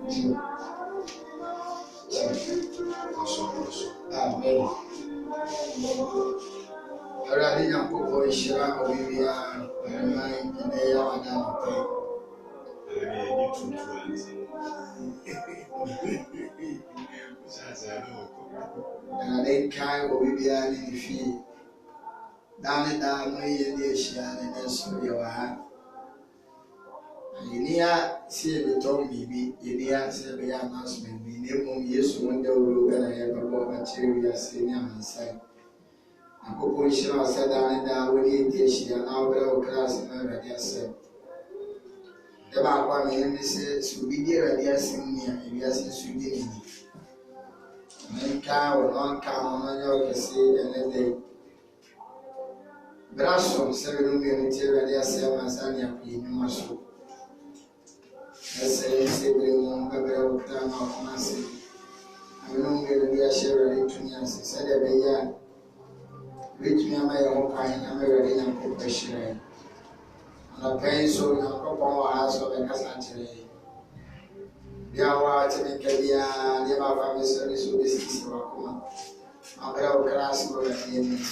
Amen. Already, young people, Shira, Olivia, and they are now. And I didn't carry Olivia in the field. Down and down, way in the Asia, and then so you are. Inia see the told me, Inia said the announcement, we name him yes, one day we and I have a material senior and side. And Popo said down and down, we need the Asia, and our class in already said. The back one name is Subidia Radiasin near Eliasin Sudini. Men cow or non cow on your say and day. Brasso, 7 unity Radiasim and Sanya Queen, Masu. Say, bring a better time of Massy. I don't really a share to me as said every year. Reach me my own kind, I'm ready and professional. And a pencil and a couple of hours of a Cassandre. The hour to make a year, the family service will be 6 o'clock. I'm very class for the evening.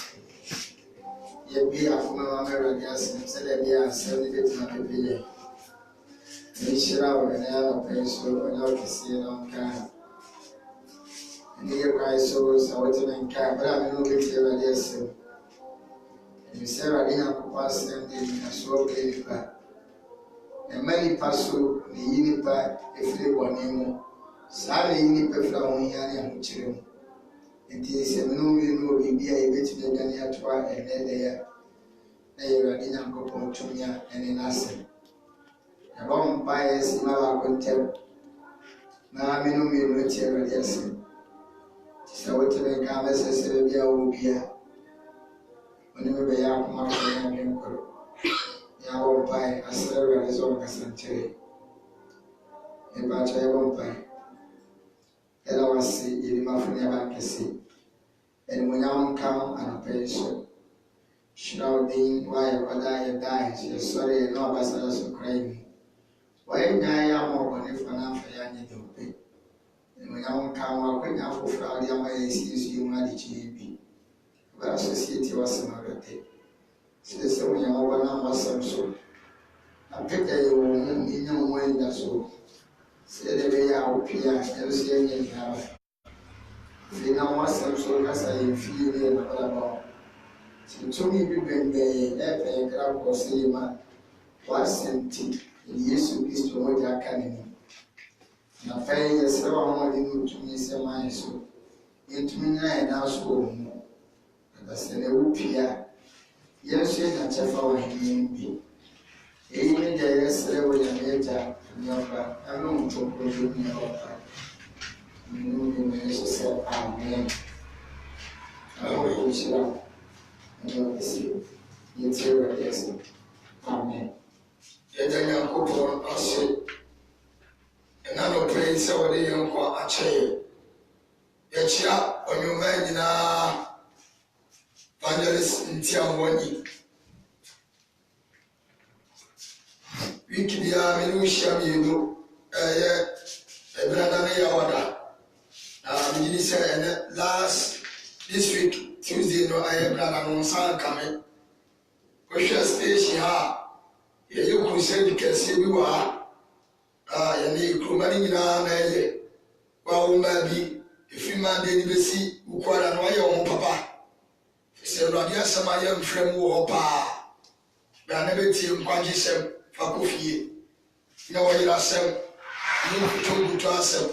Yet be a former American, said that they are 70 Shira and I have a pencil and out to see it on car. And here I saw some car, but I'm not going to tell you. You say I didn't pass them in a swap baby pack. And many pass through the unipa if they were nemo. Sally unipa from Yanni and Chim. It is a no be a bit than at one and then they are in a couple to me and in Assam. A long bias in our contempt. Now I mean, we will tell you, yes. So, what to make our necessary be our beer. When we be out, my friend, I won't buy a silver as long as I'm telling. But I won't buy. And I was see in my friend, I can see. And when I'm come and a pension, shrouding why I die, you're sorry, no, but I was crying. Why I am more if I'm not for Yanni to pay. And when I'm come up, when I'm for Friday, my excuse you might be. But associate was another day. So when you're over now, some so. I pick a woman in your way, that's all. Say the way out here, and see any have. They now want some so as I feel in about. So to me, you bring the air and crab or cinema. Was sent Yesu Kristo moja kanini. Na faye se wa mo di ntumi se man so. Ntumi nya na so mu. Da se ne upia. Yesu na chefa wa himbi. Eyi ne de yesre wo ya meja nyoba. Anu mtoko ni nyoba. Mungu ni Yesu se amen. Amen. Ndio kisi. Yetero Yesu. Amen. Yedanya kupon ase enano pray se wode yenko ache yechia onyuma nyina evangelist ntiamwani wiki dia minushia mienu brother na yawada mjini se last this week Tuesday no brother no san kame kwhwe station ha you could say because you are yani kromani na ye wa maybe if you man dey see ukwara no ye o papa se no dia sama ye mfrem wo pa na na beti nkwaje sem fa kofie na wo yira sem ni futu asem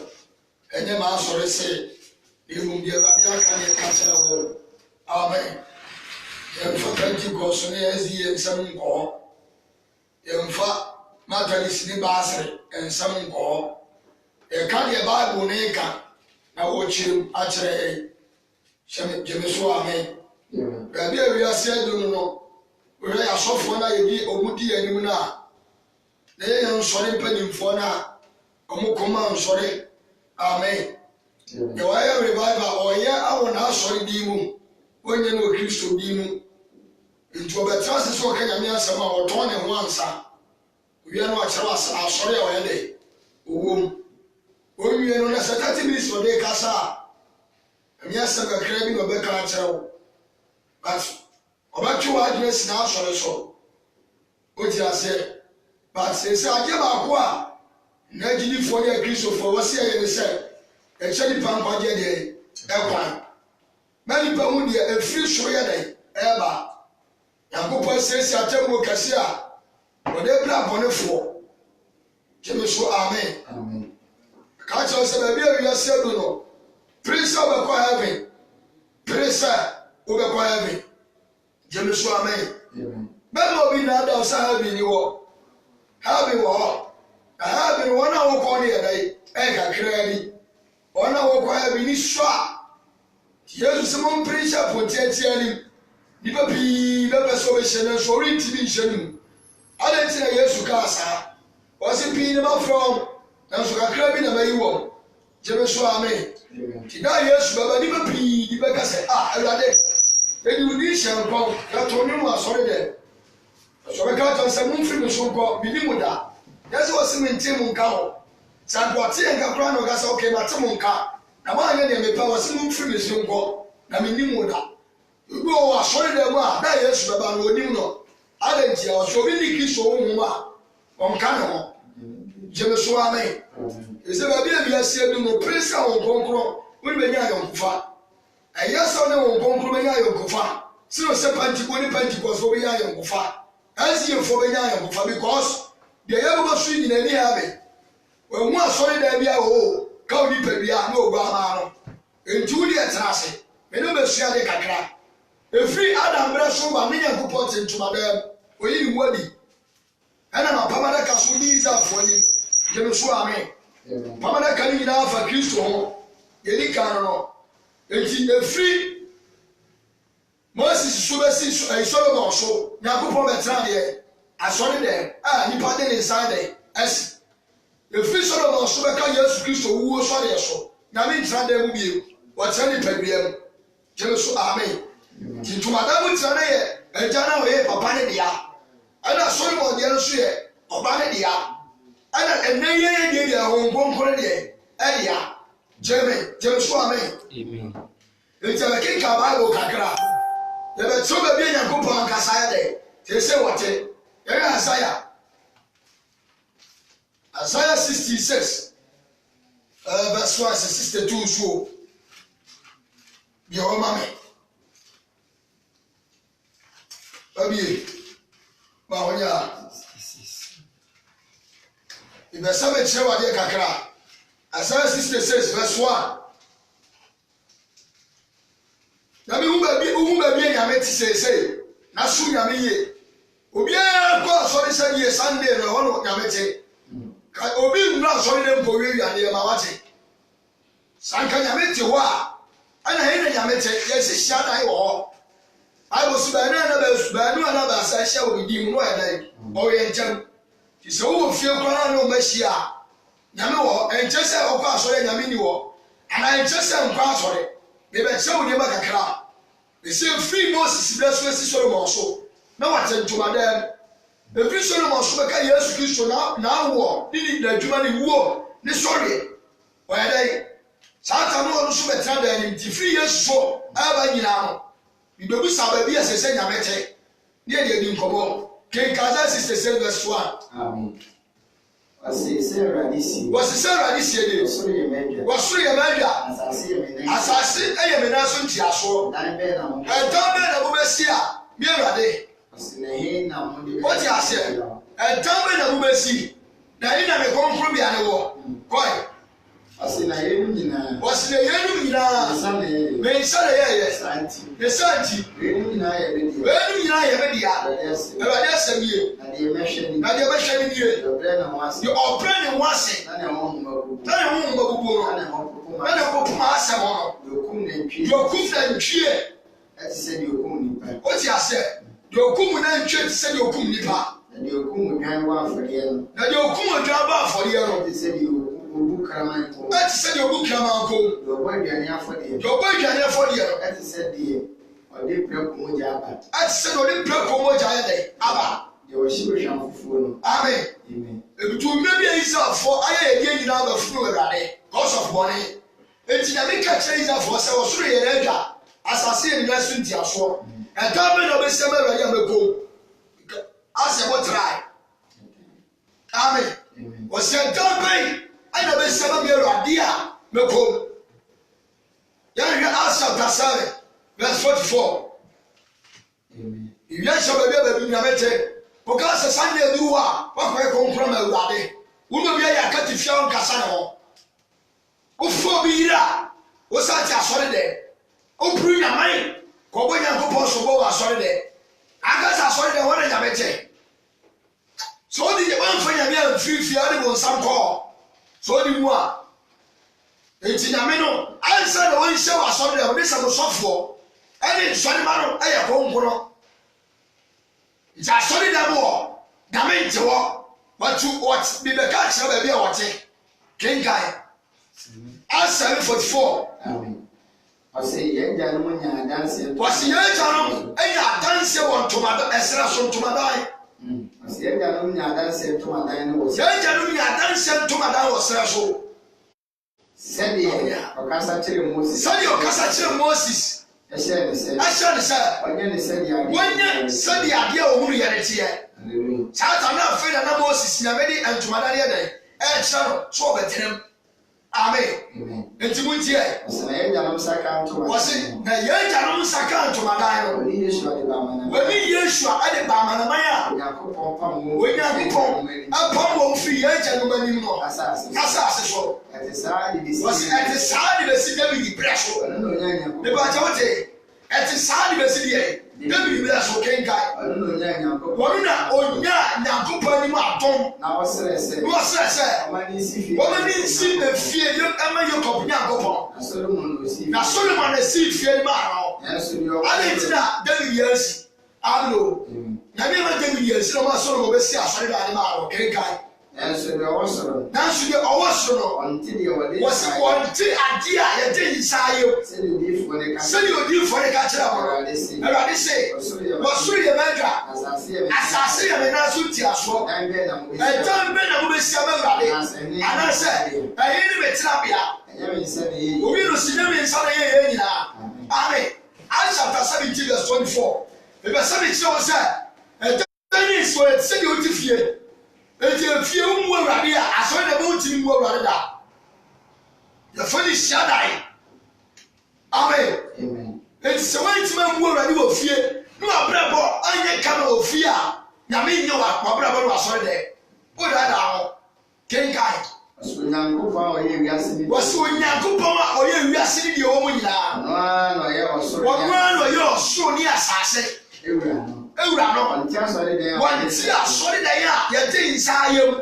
enye ma asore se ni mu bia dia ka ne ka tera wo amen ye fa kanji go so ne ezi ye sem nko yemfa matalis ni basre ensam nko e ka de bible ne ka na wo chirim akere jeme so amen rabi ewia se adunu no we ya sofo na yedi omudi anim na ye nsore mpanimfo na omukoma nsore amen ye wa ya revival oye awo na asore di mu onye no Kristo di mu nti obetrase so kanya mi asema oto ne ho ansa we no akere asore o yede owom sɛ 30 minutes for day kasa ɛnyɛ sɛ kakra bi na ɔbɛka akyerɛ wo but ɔbɛtwe w'adwene si na asɔre so oti ase but sɛ agye baako a na gyinifoɔ ne akristofoɔ wɔsi ɛyɛ ne sɛ ɛkyɛ nipa nkwagye deɛ ɛkwan na nipa ho deɛ efiri soro yɛ dɛ ɛɛba Yankopɔn sɛsi atemmo kɛse a wɔde bla bɔnefoɔ gyeme so amen ka kyerɛ sɛ baabi a wiase adu no pere sɛ wobɛkɔ heaven pere sɛ wobɛkɔ heaven gyeme so amen bɛma obi na ada sɛ heaven ni wɔ heaven wɔ hɔ na heaven wɔn a wɔkɔ no yɛ dɛ ɛyɛ kakraa bi wɔn a wɔkɔ heaven ni so a Yesu sɛ mompere hyɛ pontiatia nim nipa pii bɛpɛ sɛ ɔbɛhyɛ no nso ɔrentimi nhyɛ no mu adɛn nti na Yesu kaa saa ɔse pii ne mafrɛ nanso kakra bi na mayi wɔm gyeme so amen nti da Yesu bɛba nipa pii bɛka sɛ Awurade ɛdi wodi hyɛ nkɔm yɛto ne mu asɔre dɛ ɔsɔre ka kyɛn sɛ momfiri me so nkɔ meni mu da yɛ sɛ ɔse mente mu nka hɔ sɛ adoɔte yɛ nka koraa na ɔka sɛ okay mate mo nka na moanyɛ deɛ mepɛ ɔse momfiri me so nkɔ na meni mu da Ugo wa sorry dem a na Yesu baba no onim no adanti a so bi ni Kristo honhom a onka ne ho jeme so amen ese ba bi a biase adu no praise a won konkro woni benya ayonkofa ayesa ne won konkro benya ayonkofa sino se pantiko ni pantiko so benya ayonkofa asi ye fo benya ayonkofa because de yebo so nyina ni ha be wo mu asori da bia o ka oni pa bia na ogba ma no entu di etrase me no besua de kakra Efiri Adam bere so ba me Nyankopɔn tentomadam oyi ni wadi ana na pamada ka so ni Israelfo ni geme so amen pamada ka ni nyina fa Kristo ho yedi kan no enti efiri Moses so be si Solomon so Nyankopɔn betra de asɔre de nipa de ne nsan de asi efiri Solomon so be ka Yesu Kristo wuo so de so na me ntra de mu bie wɔtra ni paduam geme so amen Tintumadamu tana ye ejana we papa ne dia ana Solomon dia nso ye oba ne dia ana eneye ye dia honkonkore de edia jeme so amen eti ba kin ka Bible kakra ye be so ba bi Nyankopɔn kasa ya de te se wote ye Isaiah 66 verse 1 62 so bi o mame Abi ma honya ibe sabe chere wade kakra Isaiah 66 verse 1 na bi hu ba bi nyame ti sesei na su nyame ye obi a ko asori se ye Sunday no hono nyame ti ka obi nra asori de mpo wi ade ma wate sanka nyame ti ho a ana he na nyame ti ye se hia dai wo I was banu na ba sa hia wo di mu no ya dai o ye ntam ti se wo fie kwara na o mahia nyame wo enche se o kwa asori nyame ni wo ana enche se nkwa asori me be che wo ni ba kakra me se free Moses bless we Solomon so na watentumadam e free Solomon so be ka Yesu Kristo na wo ni na adwuma ni wo ni sori o ya dai Satan no so be tra da ni ti free Yesu so aba nyina no Bibebu sababi asese nyamete. Ne de di nkobo. Ken kaza 67 verse 1. Amen. Wasese radisi. Wasese radisi de. Wasuru ye media. Asase eye mena so ntiaso. Dan be na mo. Dan be na mo besi a. Mi Awurade. Asinehe na mo de. What you say? Dan be na mo besi. Na ina me konkro bia ne wo. Koi. Asina yenu nyina. Wasina yenu nyina. Me nsane ye. Santi. The santi. Yenu nyina ye be dia. Yenu nyina ye be dia. Awurade asɛmie. Na de mehwɛ ni. Na de mehwɛ ni die. Dobre na wase. The opera wase. Na ne ho mabubu. Na ne ho mabubu. Na ne ho puma asɛm no. Yokum na ntwie. Yokum na ntwie. Ati sɛ de yokum nipa. O ti asɛ. Yokum na ntwie ti sɛ de yokum nipa. Na de yokum odwan wa afɔdeɛ no. Na de yokum odwan ba afɔdeɛ no. Ati sɛ de obu kraman ko. Ati sɛ de obu kraman ko. Yobo aduane afɔdeɛ. Yobo aduane afɔdeɛ no. Ati sɛ de ɔde prɛko mogya aba. Ati sɛ de ɔde prɛko mogya ayɛ dɛ aba. De ɔhyew hwam fufuo no. Amen. Amen. Ebitu mmiri bi Israelfo ayɛ yɛde nyinaa ba funu Awurade. Cause of bɔne enti na meka kyerɛ Israelfoɔ sɛ ɔsoro yɛ n'adwa asase yɛ nyina so ntiasoɔ ɛda bɛ na ɔbɛsiam Awurade a mɛkom asɛ bɔtrae amen ɔsɛ ɛda bɛ ɛna ɔbɛsiam Awurade a mɛkom yɛhwɛ Acts chapter 7 verse 44 ìwé ẹ̀ṣọ́ bẹ̀bí ẹ̀bẹ̀bí ní abẹ́tẹ̀ ọ̀ká ṣe sáyẹn ẹ̀dúró wa wọ́n kọ́ ẹ̀kọ́ nkúrọ̀ mọ̀ Awurade wọ́n bẹ̀bí ẹ̀yẹ akẹ́tì fíà wọn kásá ni wọ́n ó fún omi yìí rà ó sá ti àsọ́rí dẹ̀ ó puru nyàmáyé kọ́ bó yẹn kó pọ̀ sọ́gbó wà àsọ́rí dẹ̀ akásá àsọ́rí dẹ̀ wọ́n rẹ̀ nyàmẹ́tẹ̀ so ó di wọ́n fẹ́ nyàmé ẹ̀ fífi ẹ̀ bò nsàm kọ́ so ó di mu a ètì nyàmé no àyẹ̀sẹ̀ ni wọ́n ń ṣe wà àsọ́rí dẹ̀ wọ́n ní sẹ́mu sọ́fọ̀ ẹni nsọ́nìmá no ẹ̀yẹ kó nkúrọ̀ ìjà àsọ́rí dẹ̀ bọ̀ dàmé ntì wọ́ wọ́tú bíbẹ̀ká kyerẹ́ bẹ̀bí ẹ̀ wọ́tí kínkàn Acts 7:44. Ọsẹ yẹn gya no mu nya adanse. Wọ́n yẹn gya no ẹ̀yẹ adanse wọ̀ ntomadan ẹ̀sẹ̀rẹ̀ so ntomadan. Ọsẹ yẹn gya no mu nya adanse ntomadan no wọ̀ sẹ̀. Yẹn gya no mu nya adanse ntomadan wọ̀ sẹ̀rẹ̀ so. Sẹ́díẹ̀ ọ̀kasa kyerẹ́ Moses. Sẹ́díẹ̀ ọ̀kasa kyerẹ́ Moses. Ẹ̀hyẹ́ ni sẹ́. Ẹ̀hyẹ́ ni sẹ́. Wọ́nyẹ́ ni sẹ́díẹ̀ adé. Wọ́nyẹ́ sẹ́díẹ̀ adé a òhun yẹn ti yẹ. Sáàtà náà fẹ́ nana Moses nyàmé ní ntomadan yẹn dẹ̀ ẹ̀ kyerẹ́ no so ọ̀bẹ̀ tẹ̀lé amen. Enti mu tiɛ. Wɔsi na yɛn gyanom saka ntoma. Wɔsi na yɛn gyanom saka ntomadan no. Wɔni Yesua de ba amanaman. Wɔni Yesua de ba amanaman a. Onyankopɔn pam wɔn. Onyankopɔn apam wɔn firi yɛn gyanom anim no. Asase so. Ɛte saa de besi. Wɔsi ɛte saa de besi David brɛ so. Ɔno na onya Nyankopɔn. Ne ba kyɛ wɔte ɛte saa de besi deɛ David brɛ so kenkan. Ɔno na onya Nyankopɔn. Wɔno na onya Nyankopɔn anim adom. Na wɔsrɛ sɛ. Wɔsrɛ sɛ. Ɔmani nsi fie. Ɔmani nsi efie ɛma Yakob Nyankopɔn. Na Solomon esi fie ma no. Ale tina David yesi. Amlo. Na me ma David yesi no ma Solomon be si asori da ni ma ro kenkan. Nanso de ɔwɔsoro. Nanso de ɔwɔsoro no. Ɔnti de wɔde. Wɔnti ade a yɛde nsaayɛ. Sɛde odiifo ne ka. Sɛde odiifo ne ka kyerɛ wɔn. Awurade se. Wɔsoro yɛ mɛdwa. Asase yɛ mɛna so ti aso. Ɛdan bɛ na mo bɛ si ama Awurade. Anasɛ ɛyɛ ne bɛ tena bia. Obi no si ne mi nsa na yɛ yɛ nyinaa. Amen. Acts chapter 17 verse 24. Ebe sɛ mi kyerɛ wɔn sɛ ɛdan ne nsuo yɛ sɛde oti fie. Eti efie mu Awurade a asɔre na mo ti mu Awurade da. Yɛ fɔ ni hyia dan. Amen. Eti sɛ wɔn ti ma mu Awurade wɔ fie. No abrabɔ anya kama wɔ fie a nyame nyɛ wɔ abrabɔ no asɔre dɛ. O da da ho. Kenkai. Onyankopɔn a ɔyɛ wiase ni. Wɔsi Onyankopɔn a ɔyɛ wiase ni deɛ wɔn mu nyinaa. Ɔno na ɔyɛ ɔsoro. Ɔno na ɔyɛ ɔsoro ni asase. Ewura no. Wɔnti asɔre dan a yɛde nsa ayɛ mu.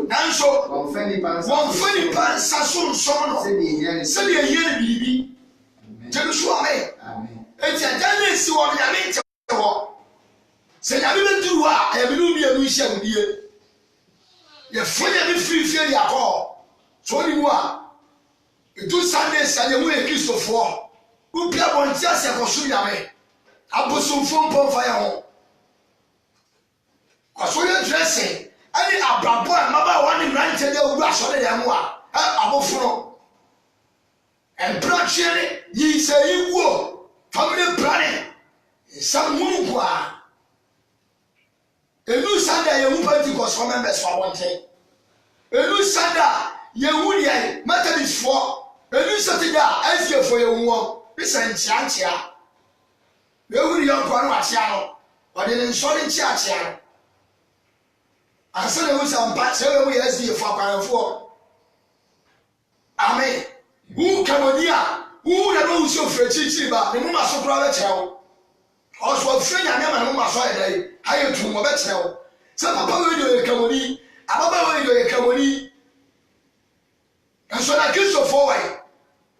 Nanso wɔmfa nipa nsa so nsɔm no. Sɛdeɛ yie ne biribi. Gyeme so amen. Eti ɛdan ne si wɔ nyame nkyɛn wɔ. Sɛ nyame bɛduru hɔ a ɛyɛ mene mmienu nhyɛ mu die. Yɛfo nyame firi fie de akɔ. So ɔne mu a ɛdu Sunday sa yɛmu yɛ Kristofoɔ. Wopi abɔnte ase ɛkɔso nyame. Abosomfo mpɔmfa yɛ ho. Kwaso yɛ dressing ɛne abrabɔ a mmabaawa ne mmeranteɛ de awuru asɔre yɛn ho a aboforo. Mpratwe ne nyinsɛyi wuo family planning nsɛm mu nkoa. Enu Sunday yɛhu Pentecost for members for abɔnten. Enu Sunday yɛhu deɛ Methodistfoɔ. Enu Saturday a SDFo yɛhu wɔn ne sɛ nkyeankyea. Yɛhu ne yɔnkoa no akyea no ɔde ne nsɔre nkyeakyea no. Asa na wusa mpa sɛ wɔn yɛ SDFo akwanfoɔ. Amen. Wu kamoni a wu na no wuso fɛ kyikyiri ba ne mu ma so kora bɛkyerɛ wo. Ɔso fɛ nyame ma ne mu ma so ayɛ dɛ ayɛ tum wɔ bɛkyerɛ wo. Sɛ papa wɔ yɛ kamoni, ababa wɔ yɛ kamoni. Nso na Kristofo wɔ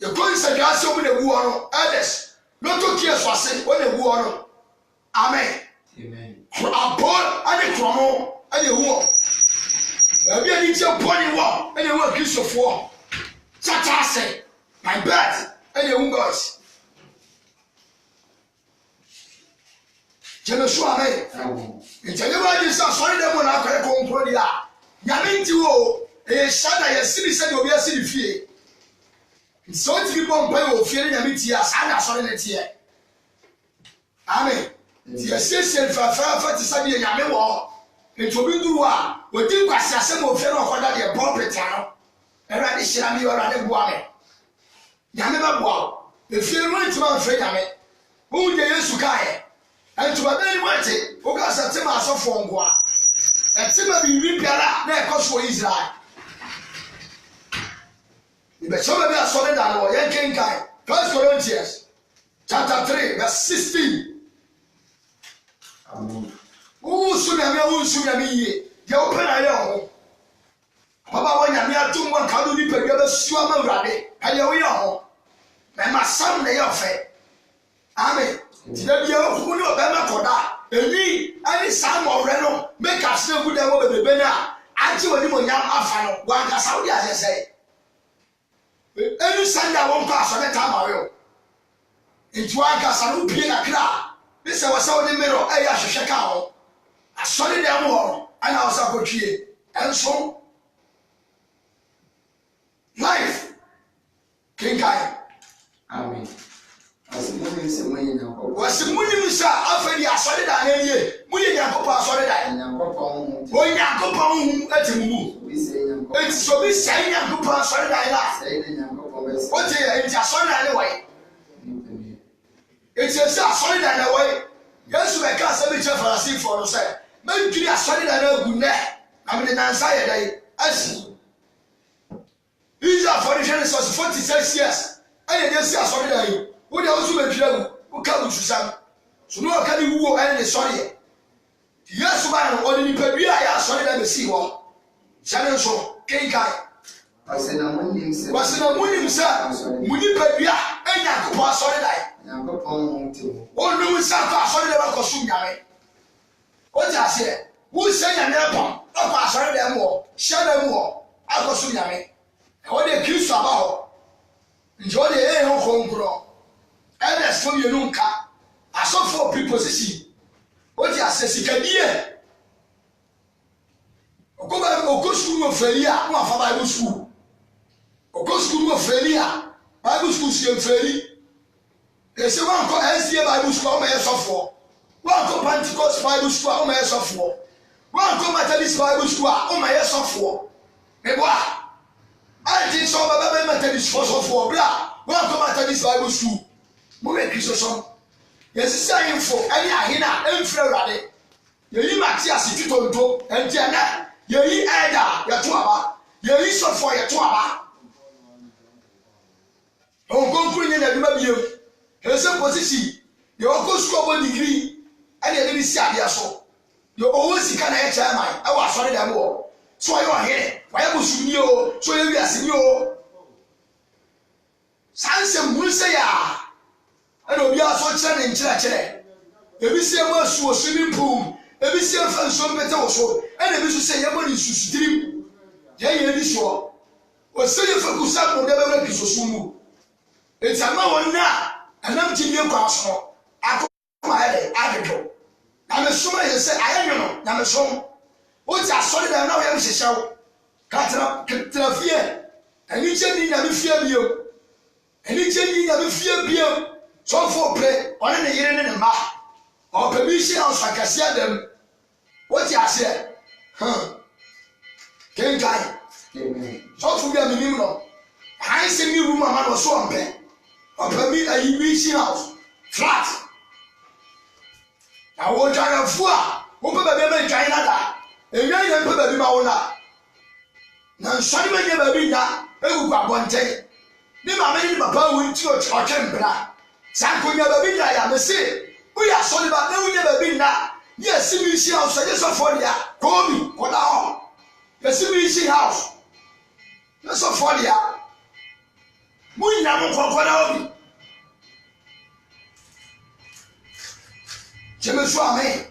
yɛ kɔnsa ase omu na wu ɔno elders loto kie so ase wɔ na wu ɔno. Amen. Abɔ ane kromo ane wu. Ebi ani tie pɔni wɔ ane wu Kristofo. Chata ase my bed ane wu boys. Jeme so amen. Ntɛnɛ wa di sa sɔre dɛ mo na akɔrɛ kɔnkɔn di a. Nyame nti wo e hyada yɛ siri sɛ de obi asiri fie. So to be born by your feeling a bit yes, and I saw it here. Amen. The assistant for to study a yammy wall. It will be do what we do was a simple fellow for that your property. And I shall be already woman. Yammy wall. If you want to my friend, Yammy, who they used to carry, and to a very wetty, who got a timber of phone. And timber be repair, there cost for Israel. But somebody has solid and or yanking kind. 1 Corinthians chapter 3, verse 16. Amen. Who soon ye? You open a young. Papa, when you are too one can do the swam already. And you are. And my son, they are fair. Amen. Today, you are who know Bema Koda. And me, any son or Reno, make us know who they were the Bena. Until you young Afano, one can Saudi, as I say. Any Sunday won't pass on the time I will. Into one castle, pay a crowd. This was so the mirror, I should check out. I saw it down more, and I was a good year. And so, life, King Kai. Amen. As the moon is a winning, was the moon, sir, after the solid idea. Winning a couple of solid idea. When you go home at the moon, it's so be saying a couple of solid idea. What is a solid anyway? It's a solid anyway. Yes, we can't say which of us for us. Maybe a solid anyway. I mean, an anxiety. As these are for the Genesis 46 years. I didn't see a solid idea. Who also make you who come to some. So no can you go and sorry. Yes, man, only Pebia, I solid and see what. Shannon so, King Kai. Was in a winning, sir. Winnie Pebia, and Yakuba solid. Oh, no, Santa solid ever consume Yame. What I say? Who say an airport? Not sorry them more. Share them more. I consume Yame. What they accuse about. Enjoy the air home grow. And as for you, nunca. I saw 4 preposition. What I say, she can hear. Go back to school of failure, one for Bible school. Go school of failure, Bible school, she failure. They say one call SDA Bible school, I'm a software. One call Pentecost Bible school, I'm a software. One call Methodist Bible school, I'm a software. Mais what? I think so, but Methodist for software, blah. One call Methodist Bible school. Move Christopher. Yes, it's saying for any ahina, and Ferrari. You might see a city to and Jana. You eat either your tuaba. You eat so for your tuaba. Oh, go bring in a you. Here's a position. You all go score degree, and you didn't see a so. You always see can I tell my I was sorry that more. So I want here. Why was you? So you are senior. Sansa Musaya. And we are so challenging church. If we say more swimming pool, if we say some better also, and if we say your money is stream, yeah, you sure. Or say you focus on whatever is so smooth. It's a man now, and I'm to you, Pastor. I come my head, I go. I'm a summer, you say, I am, I'm a song. What's a solid and now I am a show? Cut up, fear. And you tell me, I will fear you. And you tell me, I will fear you. So for play, on the year in the map, or permission house, I can see them. What you say? King Guy. So for me, I'm a I see me room, man was so unpaid. Or permit a UBC house, flat. I won't try a fool. Who put a baby in China? A young put a baby mauna. Now, Simon never been that. Who got one day? Never made my power with church or temple. Sanko never been there, I say. We are sorry, but no, we never been that. Yes, see me see house, I just afford ya. Call me, what now? Yes, see me see house. That's afford ya. We never for me. Jimmy Swami,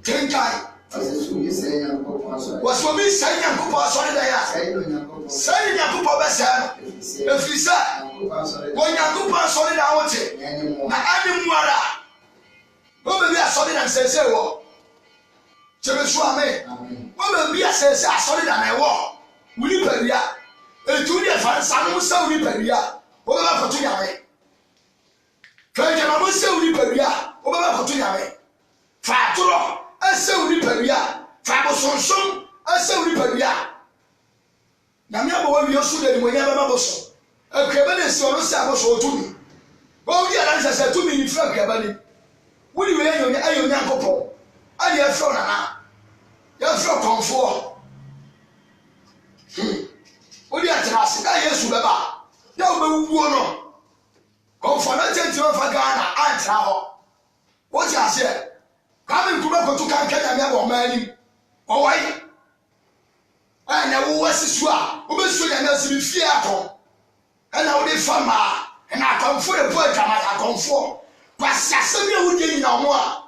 King Guy. Was for me saying, I'm Cooper, sorry, they are saying, I'm Cooper, if you say, when you're Cooper, sorry, I want it. I am Mara. Woman be a solid and says, Jimmy Swami, woman be a solid and I walk. Will you pay ya? A junior fan, son who saw me pay ya. obeba koto nyame kanje ma mo se uri pawia obeba koto nyame fa toro ase uri pawia fa bo sonson ase uri pawia nyame abo wi osu de mo nya baba bo so akraba ne se ono se abo so otumi bo wi ala nsa se tumi ni fra akraba ni woni we ayo nya kopo ali afro na ya fro konfo wodi atrase da Yesu beba ya obewu no konfo na tentiro fa Ghana antra ho wodi ase ka me kuma kotu kan Kenya me abo mani o wai ana wo wasisu a obesu ya na sibi fie akon ana wo de fama na akonfo e bo atama akonfo kwasi asem ya wo de nyina ho a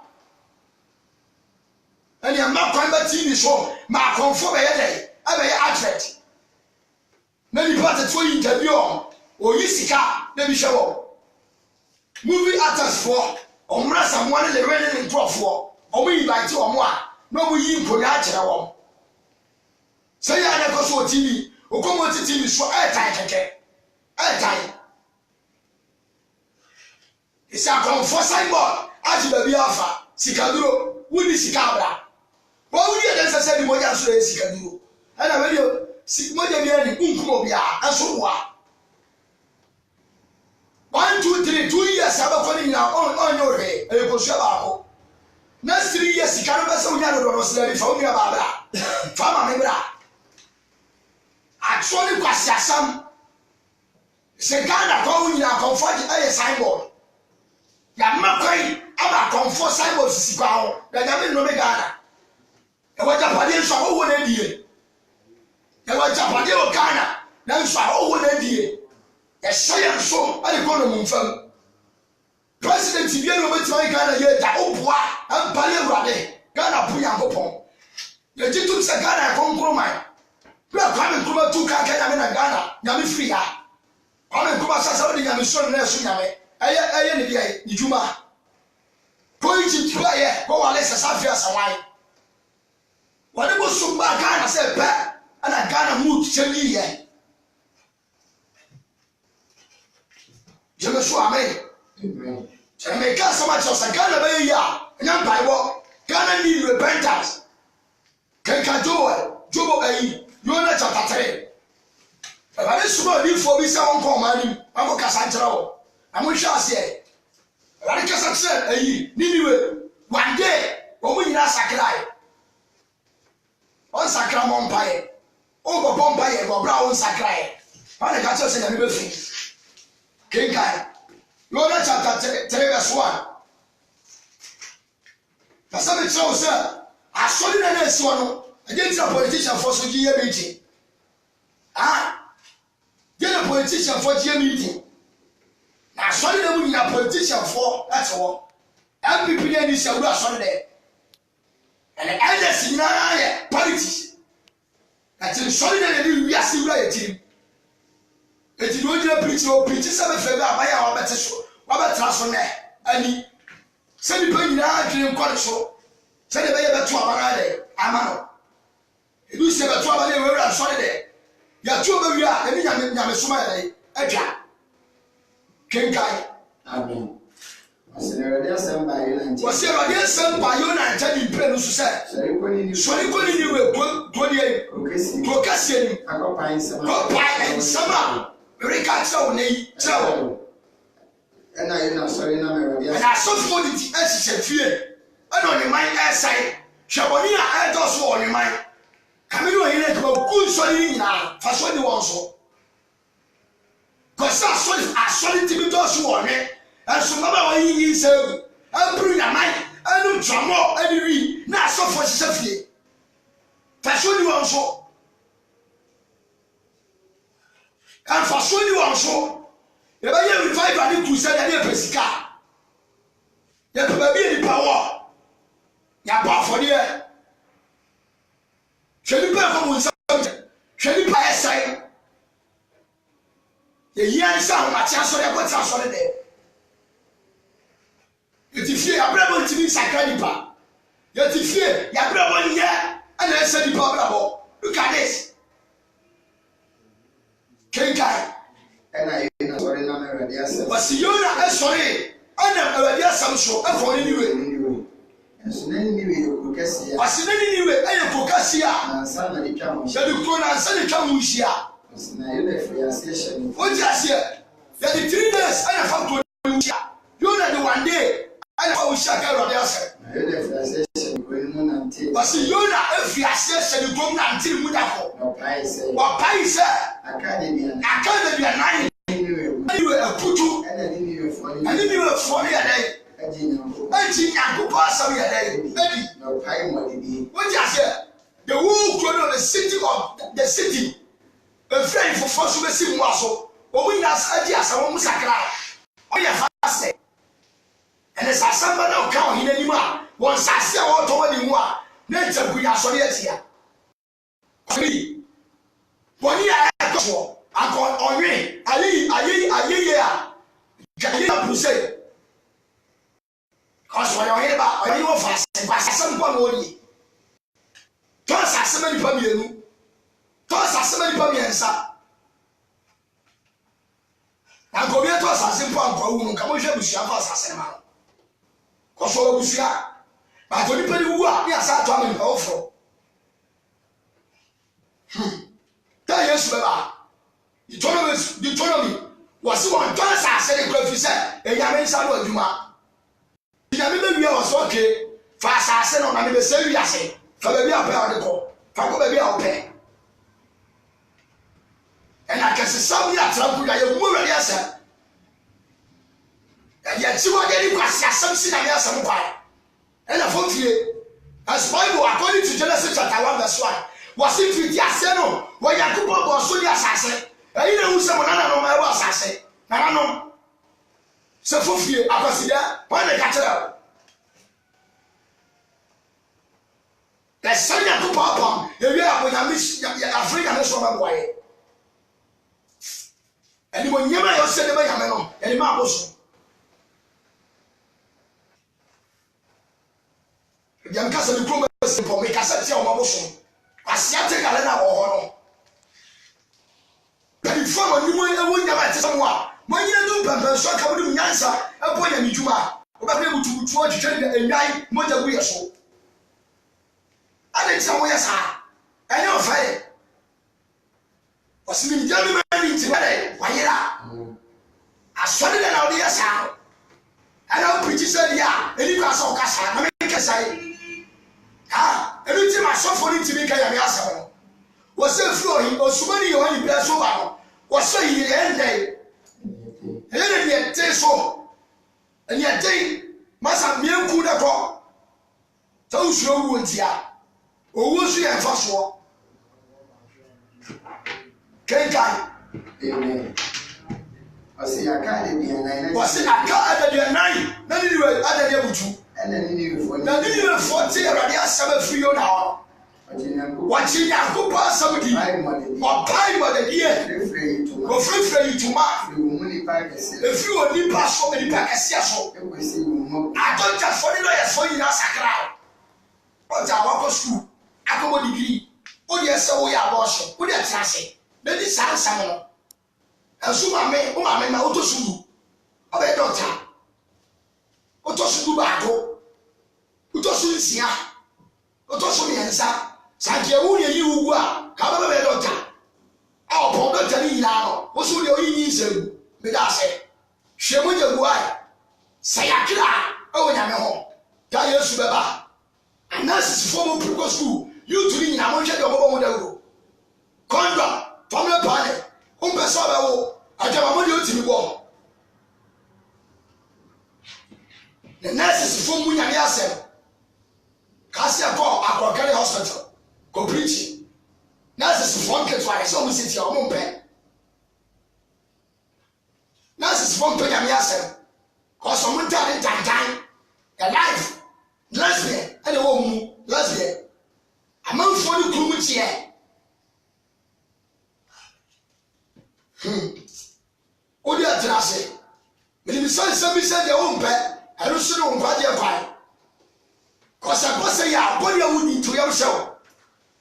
ani amma kwan ba TV so ma akonfo be yede abe ya advert na ni part to interview o yi sika na bi hwewo movie actors for omra samwane le rene ni profo omo invite omo a na omo yi nkonya akere wo say ya na ko so TV o ko mo TV so airtime keke airtime isa akonfo signboard aji ba bi afa sika duro wuni sika abra wo wuni e den sese di mo ja so e sika duro ana we dio moja bia ni kunkumo bia aso wa 1 2 3 2 years abakọ ni na on yo re e ko so ba ko na 3 years ka no ba se unya do no se bi fa unya ba bra fa ma me bra actually kwasi asam se Ghana ko unya comfort e signboard ya makwai aba comfort signboard sisi kwa ho da nyame no me Ghana e wa Japan so wo na die e wa Japan o Ghana na so wo na die e sayan so ali ko no mfam president bi no betima Ghana ye da oboa ampale urade Ghana bu yankopon ye jitu se Ghana konkromai bra kwame kuma tu ka Kenya me na Ghana nyame free ha kwame kuma sasa odi nyame so na so nyame eye ne dia ni juma ko Egypt ba ye ko wale sasa afia sawai wale bo so ba Ghana se pe ana Ghana mood chemi ye je me so amen je me ka sama chosa Ghana ba ye ya nya Bible Ghana need repentance kenka Jobo ayi Yona chapter 3 abale suma di fo bi se won ko mani amko kasa nkyere wo amonhwa ase abale kasa kire ayi niniwe one day wo mu nyina sakrai on sakra mo mpae o bo mpae go bra on sakrai bale ka tse se na me be fi kenka Yona chapter 3 verse 1 kasa be tse o se asori na na esiwo no against a politician for so GM meeting. Get a politician for GM meeting. Now, sorry, the money a politician for that's all. MPP is a rush on there. And the elders in our politics. That's in sorry that we are still right team. It is not a preach or preach some favor by our better show. Robert Transfer and send the penny now to the so. Send the baby to our Amano. You say that trouble they were sorry there. Ya trouble we are, and nyame suma dey. Eja. Kenkai. Amen. Was there a some by you and was there a some by you and tell you pray no say. So you will go here. Procrastinate. Accompany some. Go buy and summer. Recatch on a travel. And I am sorry, no, and I saw for the essence fear. I don't mind outside. Shabonia, I just want in mind. Kamino here to good sorry na faso ni won so cause asori ti bi to so won e so baba wa yin se abru na man anu tramo ani wi na so fo sefie faso ni won so kan faso ni won so e ba ye revival ni crusade ani pesika ye pe ba bi ni power ya ba for there Shall pas comme ça? Shall pas essayer? Et il y a un sang, Mathias, sur les boîtes, sur les dés. Et tu fais, après, mon TV, ça craint pas. Et tu fais, il y a après, mon hier, un essai du pas, bravo. Le cadet. Quelqu'un. And I Yona sorry na me ready asem. But Yona sorry. Ana ready asem so e for ni we. Enso na ni we ko kase ya. Wasi na ni we e ko kase ya. Na sa na di twa mo. Ya di ko na sa di twa mo hia. Na Yona free association. O ti ase. Ya di 3 days ana fa ko hia. Yona the one day ana fa wo hia ka ready asem. Na Yona free association ko ni mo na nti. Wasi Yona e free association ko na nti mu da ko. No pai se. Wa pai se. Academy Academy anyway a putu. And then you were funny a day. Eji Nyankopon asam ya day. Eddie. No pay money. What you say? The whole crowd of the city. A friend for first we see waso. O we nas adi asam mu sakra. O ya fast. And as asam na o ka hin anima. Won sase o to wani mu a. Na ntagu ya so ya tia. Kri. Boni ya ko. Akon onwe. Ayi ya. Gani na puse. Cause when you hear about when you fast, some one only. Toss as many pamienu. Toss as many pamiensa. And go here to us as simple and go. Come on, you shall pass as a man. Cause all of you are. But only people who are near Saturn and powerful. Tell yes, Baba. Deuteronomy was one toss as a graphic said, and Yamin Salo Juma. Yami be was okay. Fast as no na be say wi ase. Fa ba bi apa o de ko. Fa ko ba bi a o pe. And I can see some ya trampu ya mu wari ase. Ya ti wo de ni kwasi asem si na me asem kwa. And a fon fie. As Bible according to Genesis chapter 1 verse 1. Was it with ase no? Wo Yakobo bo so di asase. Eyi na hu se mo na no ma e wo asase. Na no. Se fofie akwasida wan na kachara the sanya to papa ewi abonya ya Africa na so ma boye eni mo nyema yo se de ma yame no eni ma boso yam kasa ni kro se po me kasa ti o ma boso asiate gale na wo ho no but before ni mo e wo nyama ti so mo a Manya do pampa so ka mu nyansa epo nya midwuma obakre butubutu o twetwe de enwan moja gu yeso ade tsa mo yesa ene ofaye osimi jami mani tibare wayira asori de na odi yesa ana o preach say dia eni kwa so kasa na me kesai ha eni ti ma so for ni tibi ka ya me asamo wo se flo hi osumani yo ni be so ba no wo so yi ende ele ni ete so eni ete masa mienku da ko ta usuro wu ntia owo su ya fa so kenkai Amen. Wasi academy na wasi academy na ni we adade butu and then you for na ni we 40 already asaba free yo na wachi Nyankopon asaba di o pai mo de die go free you to ma if you only pass so many packets so I don't just for no yes for you na sakra o ja wa ko school akobo degree o de se wo ya abortion o de trase na di sansa no asu mame na oto sulu o be doctor oto sulu ba do oto sulu sia oto sulu yensa sanke wu ye yi wu a ka ba be doctor a o pon doctor ni ina no o su de o yi ni selu me da se hwe mo je gu ai sayakira o nya me ho ka Yesu be ba analysis for mo pre school you to ni na mo hwe de obo mo da ro condom family planning umpeso ba wo ajama mo de otimi bo the nurses for mu nya me asem kasia ko akokare hospital go preach nurses for nke to ai so mo siti o mo mpe nurses for mpe nya me asem ko so mo tare tantan the life lesbian and wo mu lesbian amanfo ni kuru mu tie odi atrase mini sanse mi se de ompe ero so no nkwa de pai kosa ya bodi ya wudi to ya show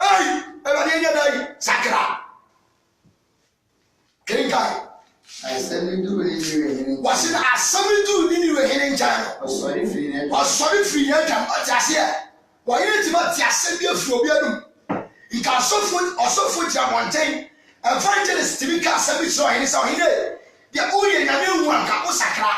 ei ero de nya dai sakra kenkai asɛm du ni hene wase na asɛm du ni hene nkyɛn ɔsɔre firi ne ɔsɔre firi ne atwam ɔte aseɛ wɔyere ti ma te asɛm bi afiri obi anum nka ɔsɔfo gyina abɔnten evangelist bi ka asɛm bi kyerɛ ɔhene sɛ ɔhene deɛ woyɛ nyame wu anka wo sakra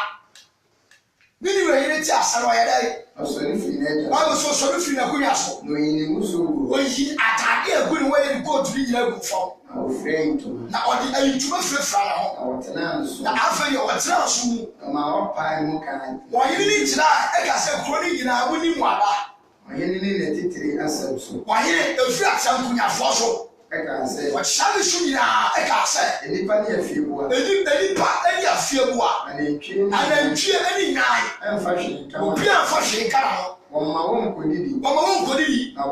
ne hene ti asɛm ɔyɛ dɛ ɔsɔre firi ne wɔn so ɔsɔre firi n'akonnwa so na oyi ne mu so wu oyi ataade egu ne wɔyɛ ne kootu ne nyinaa gu fam na ofura ntoma na ɔde ayituma firafira ne ho na wɔtena nso na afei deɛ wɔtena nso mu ɔma ɔpae mu kan wɔyere ne gyina a ɛka sɛ kuro ne nyinaa mu ni mu ada ɔhene ne ne titiri asɛm so wɔyere efiri ata nkunyafoɔ so ɛka sɛ wɔkyerɛ ne so nyinaa ɛka sɛ nipa ne afie bua nipa ɛne afie bu a anantwie ɛne nyan ɛmfa hwee nka obi amfa hwee nka na ho wɔma wɔn nkɔdidi wɔma wɔn nkɔdidi na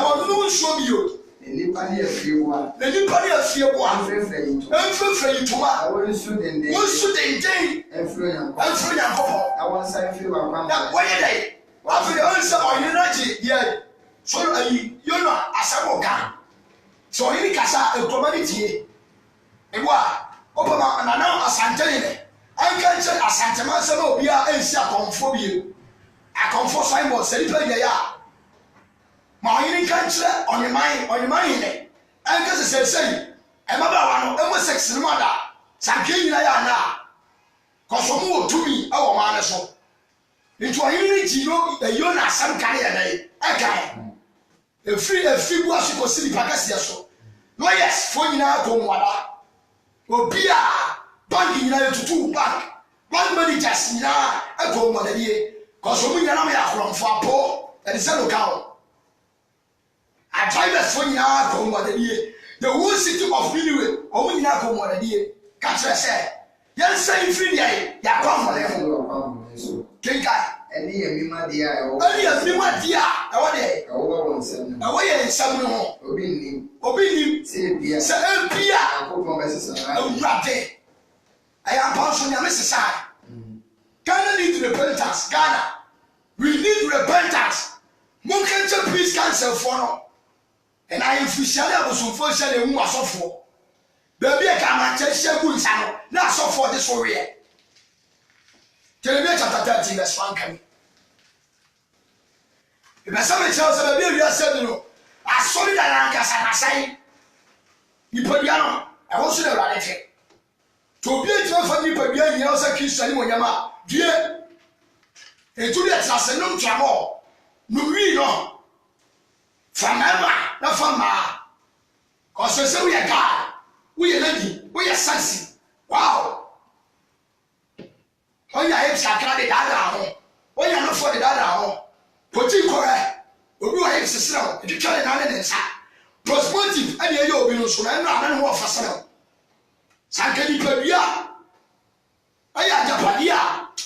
wɔn no nsuo bio nipa ne afie bua na nipa ne afie bu a afrɛfrɛ yi ntoma ɛmfirafira yi ntoma na wɔn nsu denden wɔnsu denden ɛmfiri onyankopɔn ɛmfiri nyankopɔn na wɔn nsa mfiri wakwan na wɔyɛ dɛ wafiri deɛ ɔnsɛ ɔyere no agye deɛ sɔrɔ ayi yona asɛm ɔka sɛ ɔyere kasa nkurɔma no tie ewu a ɔbɛma nana asantene ne ɛnka nkyɛn asantema nsɛm a obiara ɛnsi akɔnfoɔ bie akɔnfoɔ signboard sɛ nipa yɛ a ma ɔyere nka nkyerɛ ɔnyeman hene ɛnka sɛ sɛsɛyi ɛmabaawa no ɛmɔ sex no mu ada sankee nyina yɛ ana kɔsɔmo wɔ tumi ɛwɔ ɔman no so nti ɔyere no gyi no na asɛm ka ne yɛ dɛ ɛka efiri bu aso kɔsi nipa kɛseɛ so lawyers fo nyinaa kɔ mu ada obi a bank nyinaa yɛtutu bank managers nyinaa ɛkɔ mu adadie kɔsɔmo nyinaa nam yɛ akorɔmfo apo ɛde sɛ no ka ho drivers fo nyinaa kɔ mu adadie the whole city of Ninewe ɔmo nyinaa kɔ mu adadie ka kyerɛ sɛ yɛnsa mfiri deɛ yɛakɔ ahɔlɛ kenka ɛne yɛ mima deɛ a ɛwɔ ɛne yɛ mima deɛ a ɛwɔ deɛ ɛwɔ wɔn nsɛm no ɛwɔ yɛ nsɛm no ho obi nnim sɛ ebia nyankopɔn bɛsesa awurade ɛyɛ ampa nso nyame sesa Ghana need repentance Ghana we need repentance monka nkyɛ peace council foɔ no ɛna ayɛmfirihyia ne abosomfoɔ hyɛ ne ɛmu asɔfoɔ baabi a kamankyɛ hyɛ gu nsa no na asɔfoɔ de so weɛ Jeremiah chapter 13 verse 1 come. Ibasa me kyerɛ sɛ baabi a wiase no asɔre da na ankasa nasan nipadua no ɛhɔ so na awurade te to obi agyina fa nipadua nyina sɛ kristo ne monyama due etu de ɛtena sɛ nom twamɔ no wi no famama na fama kɔsɛ sɛ woyɛ gaa woyɛ lady woyɛ sexy wow oya hips kakra de dada ho oya no for de dada ho poti kore obi wa hips sira ho etwa de nane ne nsa prospective ani ye obi no so na ana ho ofasana sankani padua aya japadia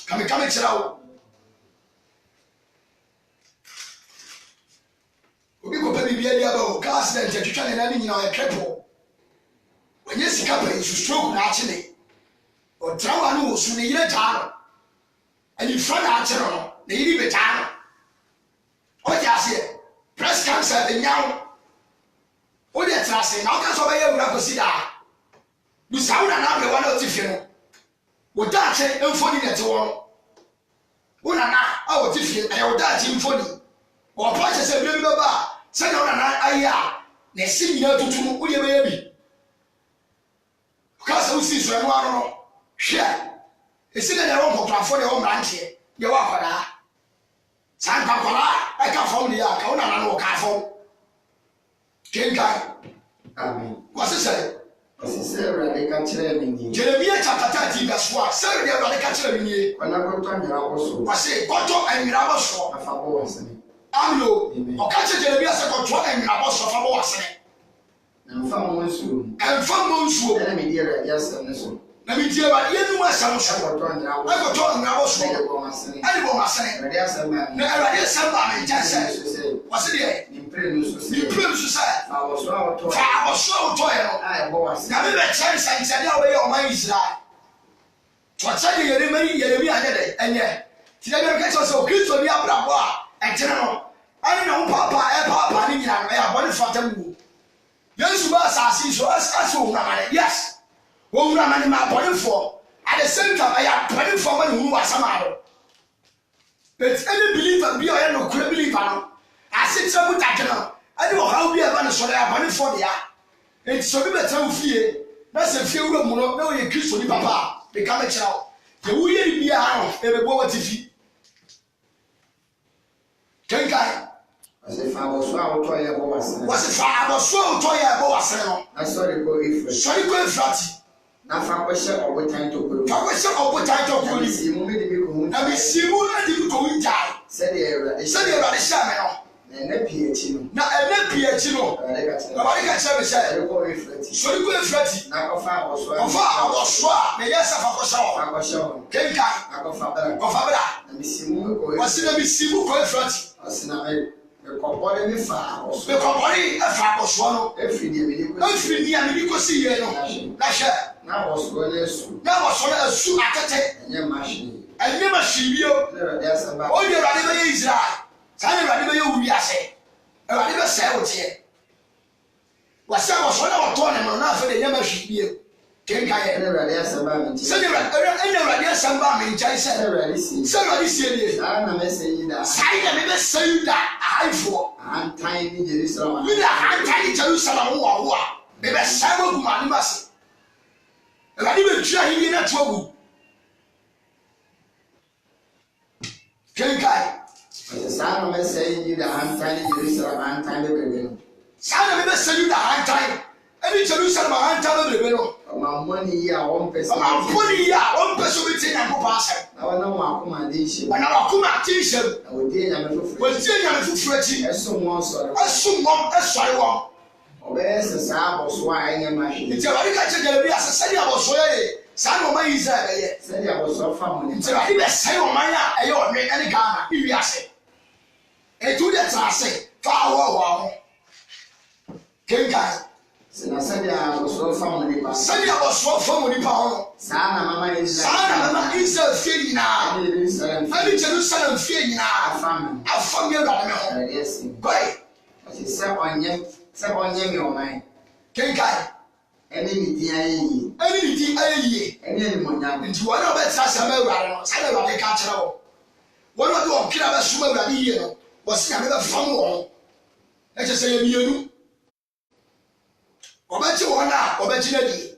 kame kira wo obi ko pa bibia dia ba o car accident etwa de nane nyina o cripple onye sika pa isu stroke na achile o trawa no so ne yire taa and in front of the they leave it down. What you say? Breast cancer, the young. What you say? Now, that's why you have to see that. You sound another one of the film. What that say? Unfunny that one. Una na, I will teach you. I will that him funny. Or patches a baby baba. Send on an aya. They see you to do with your baby. Because who sees when one share. Esi na ɛwɔ nkɔkɔrafo de ɛwɔ mmeranteɛ yɛ wɔ akwadaa saa nkwakwara ɛka fam de yɛ aka wo nana no wɔka fam kenkan wɔse sɛ Awurade ka kyerɛ me nie Jeremia chapter 13 verse 4 sɛ Awurade ka kyerɛ me nie kɔtɔ nwera wɔ so wɔse kɔtɔ nwera wɔ so afa bɔ wɔ sene amlo ɔka kyerɛ Jeremia sɛ kɔtɔ nwera wɔ so afa bɔ wɔ sene na mfa mmɔ nsuo ɛmfa mmɔ nsuo ɛna medi Awurade asɛm ne so na mi die ba ye nu asam so ɛkɔtɔ nwera wɔ so ɛde bɔ masene ɛde bɔ masene Awurade asɛm ma na Awurade asɛm ba me nkyɛn sɛ wɔse deɛ nimpire no so sɛ nimpire no so sɛ fa wɔ so a wɔtɔ fa abɔso a wotɔɛ no a ɛbɔ wɔ sene nyame bɛkyerɛ nsɛnkyɛnne a wɔyɛ ɔman Israel tɔkyɛ de Yeremia anyɛ dɛ ɛnyɛ nti dɛ bɛka kyerɛ sɛ okristo bi abrabɔ a ɛkyerɛ no ɛne na wo paapa ne nyina no ɛyɛ abɔne fata mu Yesu ba asase so asɛ ohunamane yes Wo wura mani ma bonefo. At the same time, I am bonefo when who was samaro. But any believer be or no believer. I said some that I don't know how we are going to show their bonefo there. It's so better fear. That's a few room no you kiss for the papa. Become a child. The way be out every boy TV. Kenkai. Was a father so toy a boss. Was a father so toy a boss. I saw the go if sorry go flat. Now for question or what time to put. For question or what time to put. See movie the big Now we see more than you go in die. Said the shaman. And a PhD. Now a PhD. Nobody can say sorry go if sorry go flat. Now of our swap. May yes have a show. Kenkai. I go for and we see more. What's in the Simu go flat? As in a company me far. The company a far was one. Every day, Go see you. now was going Now was one a suit at and your machine. and never see you. There's about All your radio is right. Tell radio you say. A radio say what's here. Was I was one of tournament enough for the never see you. Kenkai. there's about Send your radio somebody in China. Somebody see I'm messing that. I never say that I for. I'm tiny Jerusalem. With a hand tiny Jerusalem war. Maybe Simon Gumanis. And I didn't try him in a trouble. Kenkai. The son of me saying you the hand tiny Jerusalem and tiny baby. Son of me saying the hand time. Any Jerusalem and tiny baby. My money here, 1 person. My money here, 1 person with it and go past. I want no more accommodation. And I'll come at T-shirt. I will deal with Well, I'm a fretty. as someone sorry. I assume one, a sorry one. Obeys the Sab was why I am machine. It's a very catch as I said, I was way. Son of my is there. Said I was so family. It's a very best say on my eye, or make any Ghana, if you say. And to that I say, far wow. Kenkai. I said I was so family. Said I was so family power. Sana Mama is Sana is a feeling now. I need Jerusalem feeling now. A family. Yes, Great. she said on your mind. Kenkai. Anything Anything I any money. into one of us as a member, Saturday catcher. One of the killer swimmer here was another fun one. Let's just say you. Obechi wana, obechi nadi.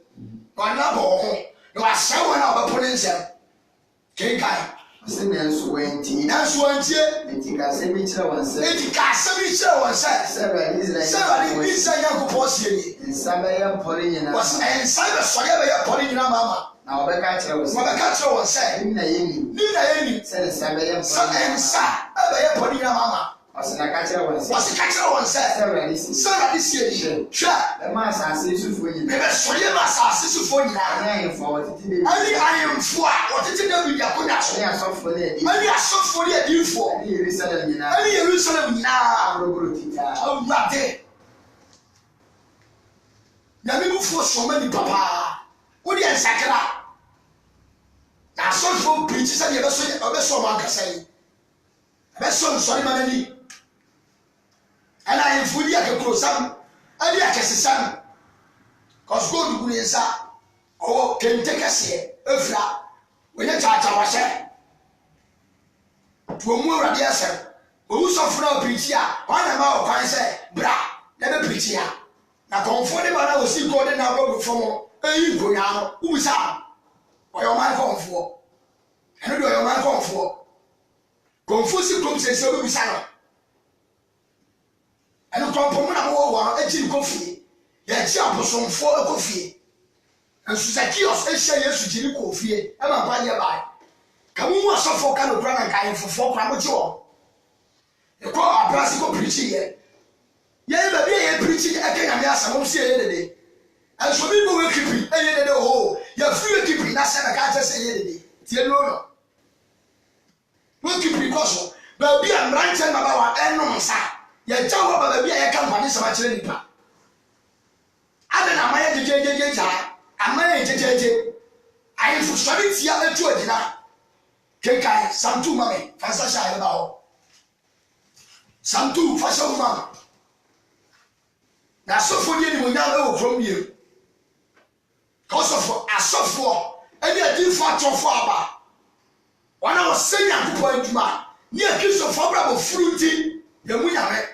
Wana bo. No asa wana obeponense. Kenkai. Simmons went in. That's one year. And you can say me tell one say. Eti ka semi che one say. Several is like. Several is say yanko posie. In Sabaya Polina. Was and cyber soya be Polina mama. Now Becca was. Becca was say. Nina Yeni. Said Sabaya. Sa and sa. Be Polina mama. Was in a catcher was. Was the catcher one say. Several is. Several is here. Sure. The master says you for you. Maybe soya masa for you. I am for what it is. I am for what it is that we are going to say. I am soft for it. I am soft for it. You for. Any Jerusalem now. Any Jerusalem now. Oh, not there. Now we move for so many papa. What do you say? Now some folk preachers and you ever saw one can say. Best son, sorry, man. And I am fully at the close some. And I can see some. Cause God will answer. Oh, can take us here. Efra. When you charge our share. To a more radiation. Who suffer no preach here. One amount of say, bra, never preach here. Now, comfortable, I will see God in our road before. You go now. Who is up? Or your man come for. And who do your man come for? Confusing clubs and so we sang. And the company of war, a gin coffee. Yet, jump some for a coffee. And Suzakios, a share yes to gin coffee. I'm a body by. Come on, so for kind of grand and kind for 4 crowns. You call our classical preaching yet. Yeah, but they preaching again and yes, I won't see it today. And so people will keep it, and oh, you're free to keep it. That's what I can't just say it. Tell no. We'll keep it because, but be a branch and about our no, sir. You're talking about the beer company so much. I don't know my JJ. I'm my JJ. I am for studying here at 2 dinner. Kenkai, some 2 mommy, Fasasha about. Some 2 fashion mama. Now, so for you, we now know from you. because of asofo any adifo atofo aba wana osenya kupo aduma ni akristo fo brabo fruity ya munyame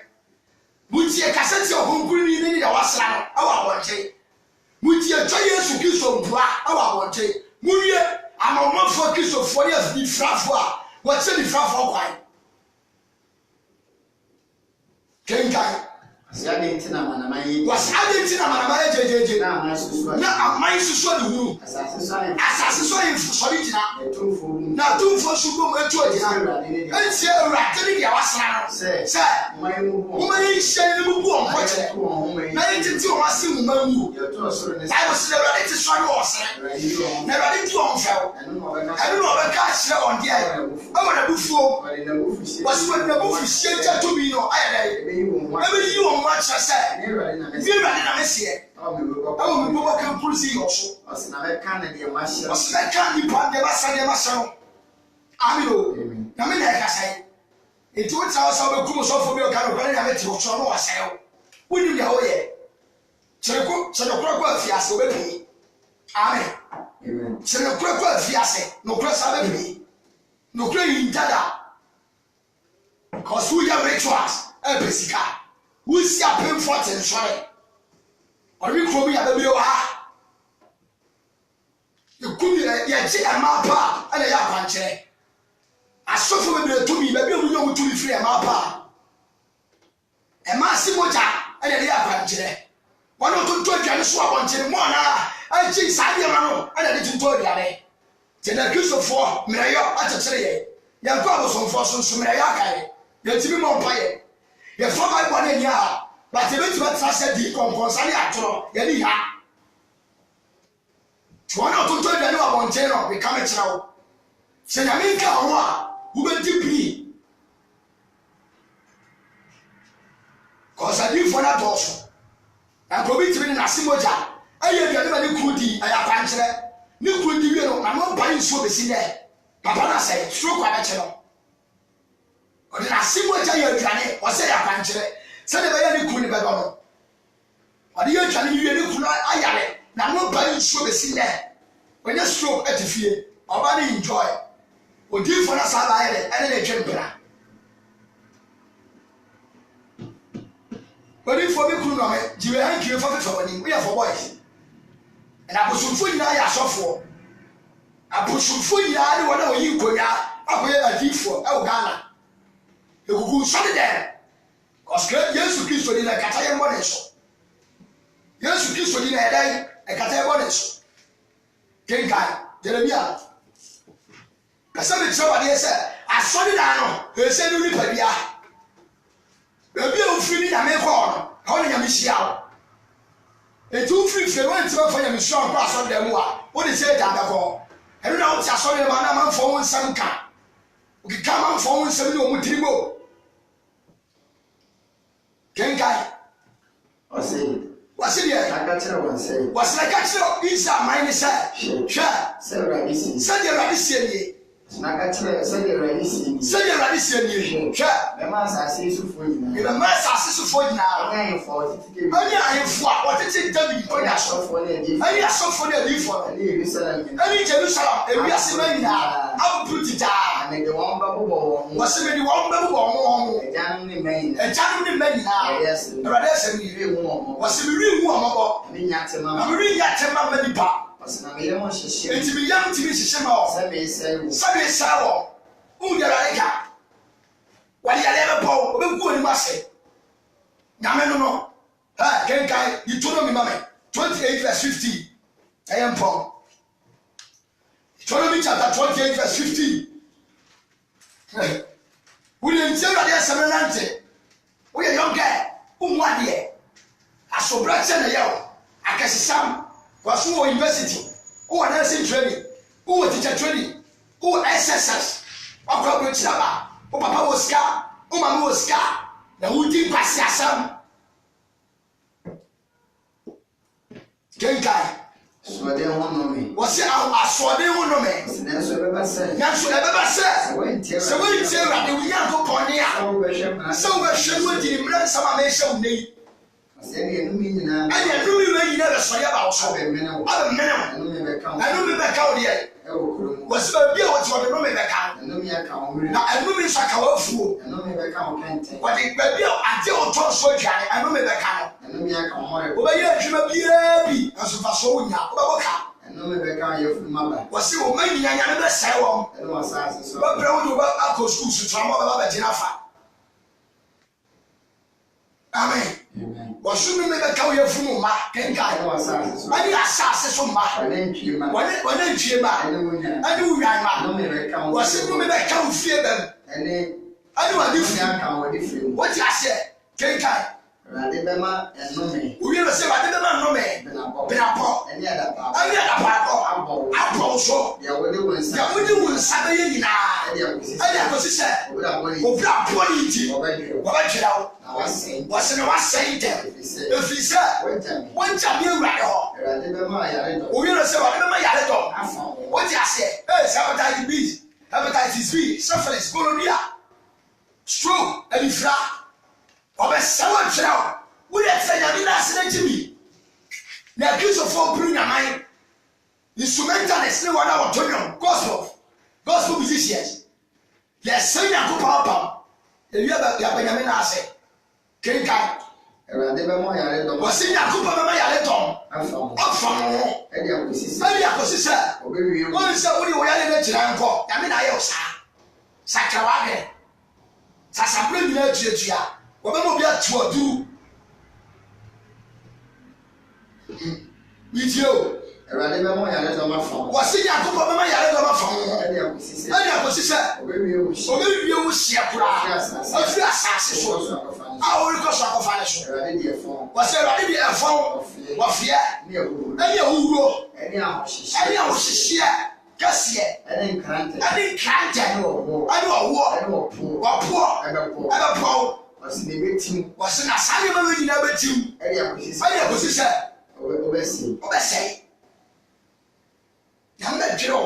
mutie kaseti ohonkuru ni ni ya wasra no awa abonche mutie twa Yesu Kristo mpua awa abonche muwie amamfo Kristo fo ni afi frafo a wache ni frafo kwai kenkai Asiade ntina manamaye. Wasade ntina manamaye jejeje. Na amasusu. Na amai susu de huru. Asase so yin fusori jina. Na tumfo sugo mo etu ojina. Ense ewrade ni dia wasra no. Se. Umai hye ni mu bu onko kire. Na yititi o wase mu mawu. Bible say ewrade ti so no osere. Na ewrade ti on few. Enu no obeka hye on dia. Awo na bufuo. Wase na bufu hye ja to bi no ayere. Ebe yi on watch say. Ni ewrade na mesie. Awo mi bo kan pulisi yoso. Osina be kan de ma hye. Osina kan ni pa de ba sa de ma sa. Amiro. Na me na ka say. Enti wo tsawo sa be kum so fo bi o kan o kan na me ti wo so no wasay. Woni ya wo ye. Chereko ko afiase o be pi. Amen. Amen. Chereko ko afiase no kro sa be pi. No kro yin dada. Because we have rituals. E pesika. We see a pin for ten sorry. Ori kro bi ya be bi o ha. Ekumi ya je amapa ana ya kwanchere. Asofo bebre to mi ba bi omunyo mutu mi free amapa. E ma si moja ana ya kwanchere. Wano to adwane so abonchere mo na achi saade ma no ana de to adwane. Te na Christopher merayo atechere ye. Ya kwa abosonfo so merayo akai. Ya tibi mo mpaye. Ya fa Bible na nya but e beti ba trase di konkonsale atoro ya ni ha. Wana to adwane wa abonchere no be kame kira wo. Se na me nka ho a wo be tipi. Cause I did for that also. And probably to be in a simoja. I have never knew Kudi, I have answered. New Kudi, you know, I'm not buying so the scene. Papa said, stroke my channel. Or in a simoja, you're trying, or say, I have answered. Said the way you couldn't be gone. Or you're trying to do I am. I'm not buying so the scene there. When you stroke at the fear, already enjoy. Or do for us, I and then a champion. But if for me, you ain't here for the we are for boys. And I push food in I saw for. I push food in I don't know you go ya. I wear a deep for El Ghana. You go shut it there. Cause yes, you kiss for the Cataya Moneso. Yes, you kiss for the day, a Cataya Moneso. King Guy, Jeremia. Somebody said, I saw it down. They said, you need to Baby, I'm free na me call. How na me shia. E tu free fe won ti ba fa me shia kwa so dem wa. What dey say that ko. E no na o ti aso le ma na man fo won sam ka. O ki ka man fo won sam ni o mu dirimo. Kenkai. O say. Wasi dia. Aka kire won say. Wasi na ka kire isa mai ni say. Sha. Say radisi. Say dia radisi ni. Naka kire say dia radisi. Say dia radisi ni. Sha. Me ma sa se su fo nyina. Me ma sa se su fo nyina. Anya info titi. Anya info what titi David ko ya so fo na di. Anya so fo na di fo. Ani Jerusalem e wi ase ma nyina. Abu tita. Ane de won ba bo won. Wase me di won ba bo won. Ejanum ni men. Ejanum ni men na. Yes. Brother say me wi hu omo. Wase me wi hu omo bo. Ni nyatema. Na me wi nyatema ma di pa. Wase na me yemo hyehye. Enti me yam ti me hyehye ma o. Sabe say wo. Undara eka. Wali ale be po, obe ku oni ma se. Nyame no no. Ha, kenkai, you told me mama. 28 verse 50. I am Paul. Deuteronomy chapter 28 verse 50. William Taylor there seminante. We are young guy. Umwadie. Asobra che na yawo. Akasisam. Wasu wo university. Who nursing training. Who teacher training. Who SSS. Akwa bro chaba. O papa wo ska. O mama wo ska. Na wudi kwasi asam. Kenkai. So they won no me. What's it? I saw they won no me. So beba say. That's what I ever said. So when you say that we are go ponia. So we should we did bring some amation day. Asɛm yɛ no mi nyinaa. Ɛyɛ no mi wɛ nyinaa bɛ sɔrɔ yaba ɔsɔ. Abɛmɛnɛ wo. Abɛmɛnɛ wo. Ɛno mi bɛka wo. Ɛno mi bɛka wo deɛ. Ɛwɔ kurom. Wɔsi baabi a wɔte wɔde no mi bɛka. Ɛno mi aka wo mmiri. Na ɛno mi nso aka wo afuo. Ɛno mi bɛka wo kɛntɛn. Wɔde baabi a ade a wɔtɔn so aduane ɛno mi bɛka no. Ɛno mi aka wo mmɔre. Wobɛyɛ adwuma biara bi nso fa so wonya wobɛbɔ ka. Ɛno mi bɛka wo yɛfunu maba. Wɔsi wɔn mma nyina nyame bɛsɛe wɔn. Ɛno wɔ saase so. Wɔbrɛ wo de akɔ sukuu suturama bɛba bɛgyina fa. Amen. Wɔso mi bɛka wo yɛfunu ma kenkan. Ɛno wɔ saase so. Wɔne asase so ma. Wɔne ntwie ma. Wɔne ntwie ma. Ɛne wo nya. Ɛne wo wan ma. Ɛno mi bɛka wo. Wɔsi mi bɛka wo fie bɛm. Ɛne. Ɛne wɔde Ɛno mi fie. aka wo de fie mu. Wɔte aseɛ kenkan. Awurade bɛma ɛnome. Owie no sɛ wɔde bɛma nnome. Benapɔ. Ɛne adapa. Ɛne adapaapɔ. Abɔ. Abɔ so. Deɛ wɔde wo nsa. Deɛ wode wo nsa bɛyɛ nyinaa. Ɛne akɔsi sɛ. Obi abɔ ne. Obi apɔ ne nti. Wɔbɛdwerɛ. Wɔbɛtwerɛ wo. Na wasɛn. Wɔsi na wasɛn dɛm. Efiri sɛ Wɔgya mi. wɔngya mi awurade hɔ. Awurade bɛma ayare dɔ. Owie no sɛ wɔde bɛma yare dɔm. Afa wo. Wɔte aseɛ. Sɛ hepatitis B, hepatitis B, syphilis, gonorrhea, stroke, anifira. Ɔbɛsɛ wo atwerɛ wo. Wode ɛtɛ nyame na ase na gye mi. Na akristofoɔ piri nyaman. Instrumentalist ne wɔn a wɔtɔ nnwom. Gospel musicians. Yɛsɛ Nyankopɔn apam. Ewia yɛabɛ nyame na ase. Kenkan. Awurade bɛma ayare dɔ. Wɔsi Nyankopɔn bɛma yare dɔm. Afa wo. Ɔfa wo ho. Ɛde akosi sɛ. Ɛde akɔsi sɛ. Ɔbɛwie wo. Wɔn sɛ wode wo yare no agyina nkɔ. Nyame na ayɛ wo saa. Sakra w'adwene. Sasapere nyinaa atuatua. Wɔbɛma obi atu aduru. Witie o. Awurade bɛma ayare dɔ afa wo. Wɔsi Nyankopɔn bɛma yare dɔm afa wo ho. Ɛde akosi sɛ. Ɛde akɔsi sɛ. Ɔbɛwie wo hyɛ. Ɔbɛwie wo hyɛ koraa. Ɔfiri asase so. A wɔrekɔ so akɔfa ne so. Awurade deɛ fɔn. Wɔsi Awurade de ɛfɔn. Wɔfeɛ. Ne ɛwuro. Ɛne awuro. Ɛne ahohyehyɛ. Ɛne ahohyehyɛ. Kɛseɛ. Ɛne nkrantɛ. Ɛne nkrantɛ. Ɛne ɔwɔ. Ɛne ɔwɔ. Ɛne ɔpo. Wɔpoɔ. Ɛbɛpɔ. Ɛbɛpɔw. Ɔsi ne bɛtim. Wɔsi na saa nneɛma no nyinaa bɛtim. Ɛde akosi sɛ. Ɛde akɔsi sɛ. Ɔbɛsi. Ɔbɛsɛe. Nyame bɛdwerɛ wo.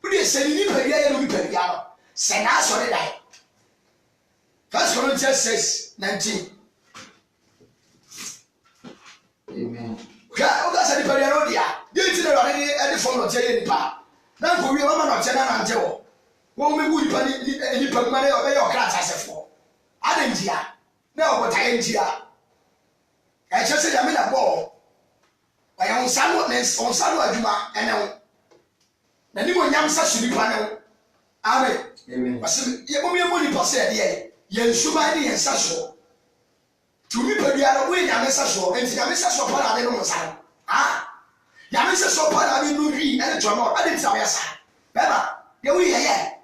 Wode sɛ ne nipadua yɛ no nipadua no sɛ n'asɔre dan. 1 Corinthians 6:19. Amen. Woka sɛ nipadua no wode a deɛ nti na Awurade ɛde fam nɔteɛ yɛ nipa. Na nkɔwie mama nɔteɛ na nante wɔ. Wɔn mɛgu nipa kuma ne ɔbɛyɛ ɔkra asasefoɔ. Ada ntia na ɔbɔtaeɛ ntia. Ɛkyɛ sɛ Nyame na bɔɔ. Ɔyɛ nsa no adwuma ɛne wo. Na ne mo nyam sa so nipa ne wo. Amen. Amen. Wɔsɛ yɛbɔ nipa sɛ ɛdeɛ yɛn suban ne yɛn nsa soɔ. Tu nipa biara wo Nyame nsa soɔ. Enti Nyame nsa soɔ pa na ade no mo nsa no. Nyame nsa soɔ pa na ade no hwi ɛne tɔmɔ ade nti awɔ sa. Bɛma deɛ wo yɛyɛ.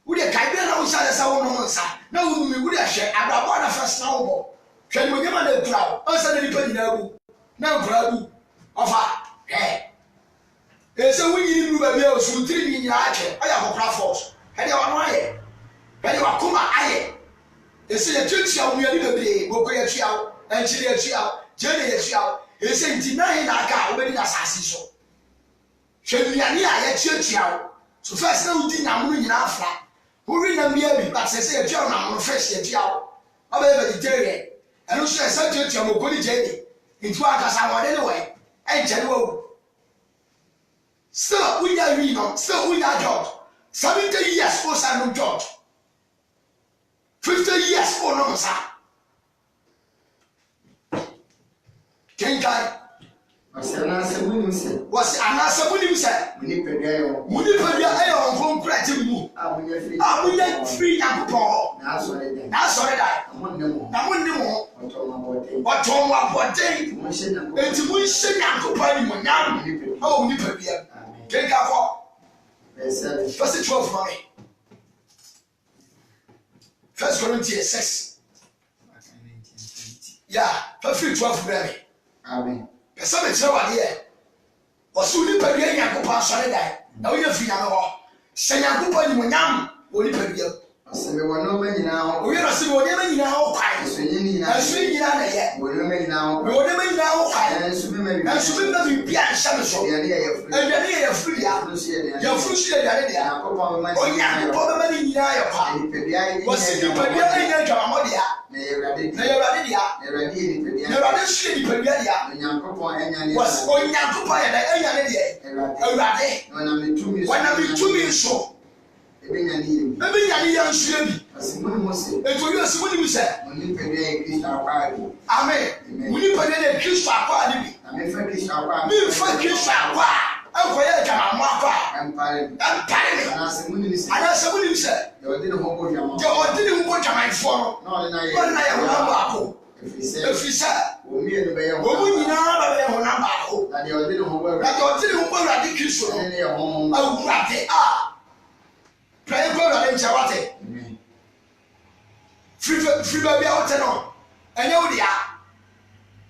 Wode kae bia na wo nsa sɛ wo no nsa. Na wo numi wode ahwɛ abrabɔ na fɛs na wo bɔ. Hwɛ ne monyama na ekura wo. Ɔnsa na nipa nyinaa bu. Na nkura bu. Ɔfa hwɛ. Ɛsɛ wo nyini nu baabi a osumtiri ni nyinaa atwɛ. Ɔyɛ akɔkora force. Ɛdeɛ wɔn ayɛ. Ɛdeɛ wakoma ayɛ. Ɛsɛ yɛtuatua wo nnuane bebree. Boko yɛtua wo. Ɛnkyere yɛtua wo. Gyene yɛtua wo. Ɛsɛ nti nan na aka a wobɛdi asase so. Hwɛ nnuane a yɛtuatua wo. So first na wodi nam no nyinaa afra. Wori nam bia bi but sɛ yɛtua wo nam no first yɛtua wo. Ɔbɛyɛ vegetarian. Ɛno nso ɛsɛ tuatua mo kɔni gyene. Nti akasa wɔde ne wɔ. Ɛnkyɛ ne wɔ. Still unya wi no. Still unya George. 70 years for Simon George. 50 years for no sa. Kenkai. Ɔsi anase munim sɛ. Wɔsi anase munim sɛ. Muni pɛdua yɛ wɔn. Muni pɛdua ɛyɛ wɔn fɔm kura ti mu. Amunya firi Nyankopɔn. N'asɔre dɛ. N'asɔre da. Amu nne mo. Na mo nne mo. Ɔtɔn abɔden. Eti mo nhyɛ Nyankopɔn ni mo nyam. Ɛwɔ muni pɛdua. Kenkai kɔ. Verse 12 for me. 1 Corinthians 6. Yeah, verse 12 for me. Amen. Pesa me kyerɛ wade ɔso nipa bia Nyankopɔn asɔre dan na woyɛ fi nyame hɔ sɛ Nyankopɔn ni mo nyam wɔ nipa bia Aseme wono manyina ho. Oye na sebe wono manyina ho kwai. Eso nyina. Eso nyina na ye. Wono manyina ho. Wono manyina ho kwai. Eso bi ma. Eso bi ma bi bia nsa me so. Aduane ya furu. Aduane ya furu ya. Ya furu si aduane dia. Akopɔ ma. Oya ko ba ni nyina ya pa. Wasi ni pa dia nya dwamamo dia. Na Awurade. Na Awurade dia. Awurade ni pa dia. Na Awurade si ni pa dia dia. Onyankopɔ anya ne. Wasi Onyankopɔ ya da anya ne dia. Awurade. Wana mitumi. Wana mitumi so. Ebenya ni. Ebenya ni ya nsu bi. Asimuni mose. Eto yi asimu ni se. Muni pa dia Kristo akwa. Amen. Muni pa dia Kristo akwa ni bi. Na me fa Kristo akwa. Me fa Kristo akwa. Akoye jamamo akwa. Empire. Ana asimuni ni se. Ana asimuni ni se. Yo de no hobo jama. Yo de ni hobo jama ifo no. No na ye. No na ye ho baako. Efisa. Omi enu be ye ho. Omu nyina ba be ho na baako. Na de o de no hobo. Na de o de ni hobo Awurade Kristo no. Ne ye ho. Awurade a. Pray for Awurade nchawate. Free baby out no. Enye wo dia.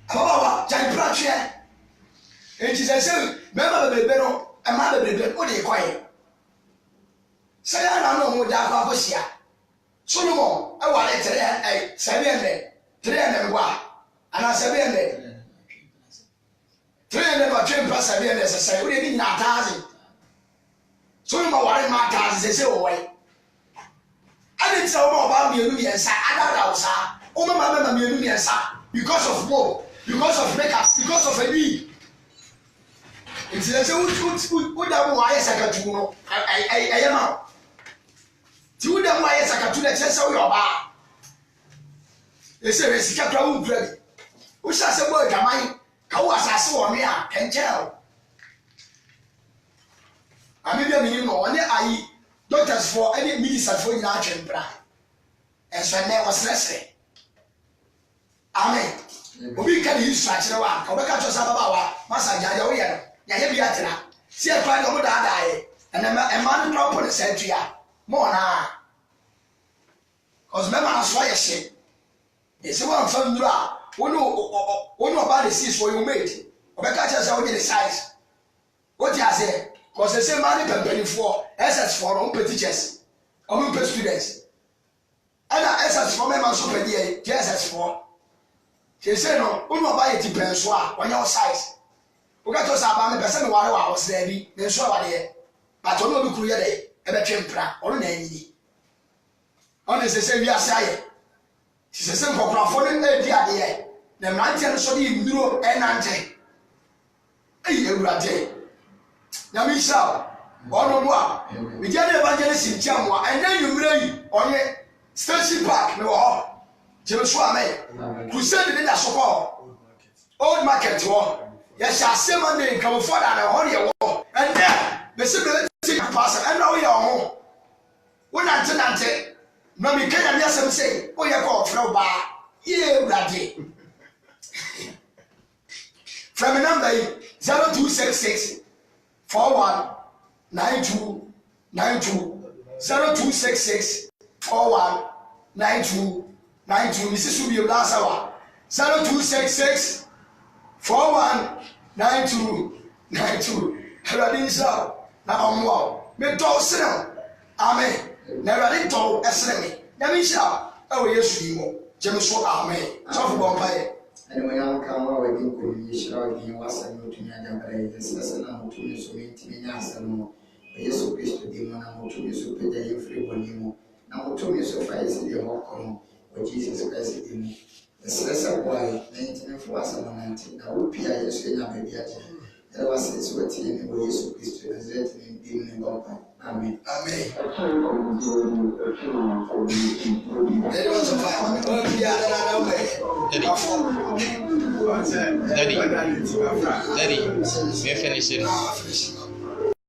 Ababa jan pratwe. Enti se mema bebe no, e ma bebe o de koye. Say na no mo da kwa bosia. Solomon e wa le tere 300 wa. Ana 700. 300 wa 700 se we ni na tazi. Solomon wa le ma tazi se o we. I didn't tell about me and sa adada osa. O mama me and sa because of war, because of makeup, because of a need. It's say who da why sakatu no. I am out. Ti da why sakatu na chese wo yoba. E say resika kra wo brɛ. Wo sha se bo adwaman ka wo asase wo me a kenchel. Ami bia me no one ayi doctors for any ministers for ina atwempra. Enso na wo sresre. Amen. Obi ka ni Yesu akire wa ka obeka cho sa baba wa masa jaja wo ye no. Ya ye bia tena. Si e kwa no mo da da ye. Na e man drop on the century a. Mo na. Cause member na so ye she. E se wa mfa nduru a wono oba the seas for you mate. Obeka cho sa wo the size. What you say? Cause the same man pempeni for SS4 on teachers. On students. And SS4 member so pe die SS4. She say no, uno buy it depend so on your size. We got to say about me person ware wa was there bi, na so wa de. But ono bi kuru ye de, e be twempra, ono na anyi. Ono say we asay. She say nkokrafo ne e di ade. Na mrantie no so de nduro e nante. Ey Ewurade. Na mi sha, ono mo a, we dey evangelist Chamwa, and then you mrei onye Station Park me wo. Jesu amen. Crusade dey support. Old market wo. Yes, shall say Monday come forward and on your wall. And then the civil pastor and now your home. When Nante, no me can yes say, oh, you call from bar. Yeah, Raddy. From a number 0266 419292 0266 419292. Mrs. Subi last hour 0266 419292. Radinsa na omwa me do sene. Amen. Na radinto esene me. Na me sha e wo Yesu yi mo. Je so amen. So for bon paye. Ani mo yan kan wa we din ko yi shira wa din wasa no tumi ajabare sese na mo tumi so me timi nya asem no. Yesu Kristo di mo na mo tumi so pe ja yefre boni mo. Na mo tumi so fa ese di ho ko o Jesus Christ di mo. Sese boy 1940 na opia Yesu nya be bia je. There was this what in the Yesu Christ Nazareth in the God. Amen. Amen. There was a fire. Daddy, we finish it.